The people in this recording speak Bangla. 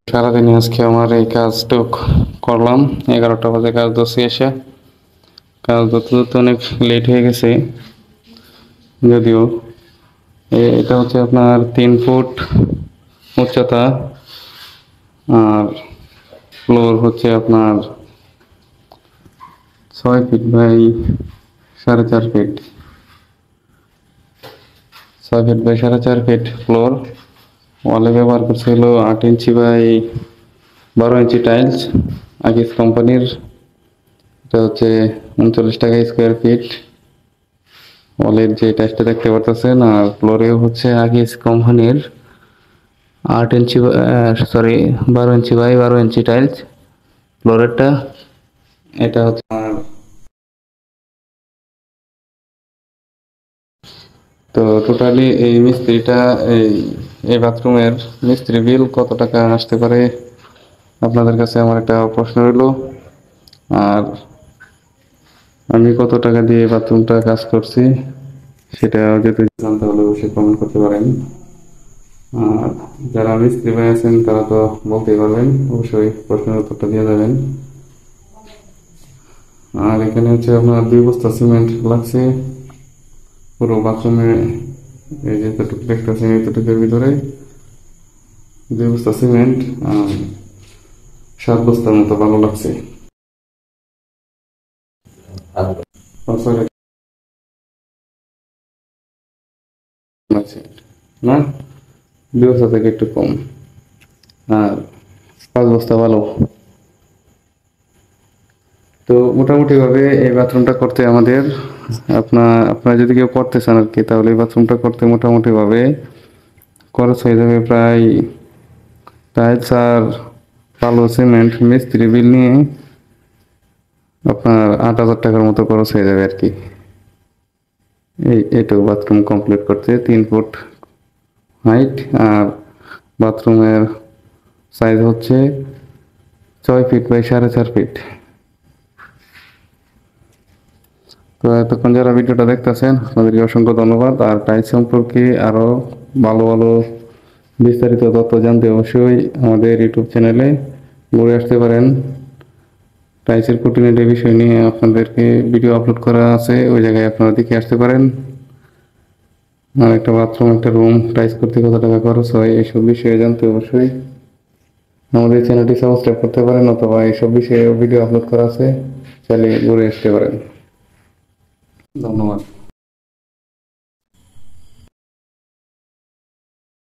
সারাদিনে আজকে আমার এই কাজটুক করলাম। 11টা বাজে কাজ ধরছি এসে। কাজ ধরতে ধরতে অনেক লেট হয়ে গেছে। যদিও এটা হচ্ছে আপনার 3 ফুট উচ্চতা, আর ফ্লোর হচ্ছে আপনার 6 feet by 4.5 feet. 6 feet by 4.5 feet floor. ওয়ালে ব্যবহার করছিল 8 ইঞ্চি বাই 12 ইঞ্চি টাইলস, আগিস কোম্পানির। এটা হচ্ছে 39 টাকা স্কোয়ার ফিট। ওয়ালের যে টাইলসটা দেখতে পারতেছেন, আর ফ্লোরেও হচ্ছে আগিস কোম্পানির 8 inch, sorry 12 inch by 12 inch tiles ফ্লোরেরটা। এটা হচ্ছে তো টোটালি এই মিস্ত্রিটা এই এই বাথরুমের মিস্ত্রি বিল কত টাকা আসতে পারে আপনাদের কাছে আমার একটা প্রশ্ন রইল। আর আমি কত টাকা দিয়ে বাথরুমটা কাজ করছি সেটা যদি জানতে হলে অবশ্যই কমেন্ট করতে পারেন। আর যারা মিস্ত্রি ভাই আছেন তারা তো বলতেই পারবেন, অবশ্যই প্রশ্নের উত্তরটা দিয়ে যাবেন। আর এখানে হচ্ছে আপনার 2 বস্তা সিমেন্ট লাগছে পুরো বাথরুমে। এই যে এতটুকু দেখতেছেন, এতটুকুর ভিতরে 2 বস্তা সিমেন্ট আর 7 বস্তার মতো ভালো লাগছে। না, 2 বস্তা থেকে একটু কম, আর 5 বস্তা ভালো। তো মোটামুটি ভাবে এই বাথরুমটা করতে আমাদের, আপনারা যদি কেউ করতে চান আর কি, তাহলে এই বাথরুমটা করতে মোটামুটি ভাবে খরচ হয়ে যাবে প্রায় টাইলস আর কালো সিমেন্ট মিস্ত্রি বিল নিয়ে আপনার 8,000 টাকার মতো খরচ হয়ে যাবে আর কি। এইটুকু বাথরুম কমপ্লিট করতে 3 ফুট হাইট, আর বাথরুমের সাইজ হচ্ছে 6 ফিট বাই 4.5 ফিট। তো এতক্ষণ যারা ভিডিওটা দেখতেছেন আপনাদেরকে অসংখ্য ধন্যবাদ। আর টাইলস সম্পর্কে আরো ভালো ভালো বিস্তারিত তথ্য জানতে অবশ্যই আমাদের ইউটিউব চ্যানেলে ঘুরে আসতে পারেন। টাইলসের খুঁটিনাটি বিষয় নিয়ে আপনাদেরকে ভিডিও আপলোড করা আছে, ওই জায়গায় আপনারা দেখে আসতে পারেন। আর একটা বাথরুম, একটা রুম টাইলস করতে কত টাকা খরচ হয় এইসব বিষয়ে জানতে অবশ্যই আমাদের চ্যানেলটি সাবস্ক্রাইব করতে পারেন, অথবা এইসব বিষয়ে ভিডিও আপলোড করা আছে, চাইলে ঘুরে আসতে পারেন। ধন্যবাদ।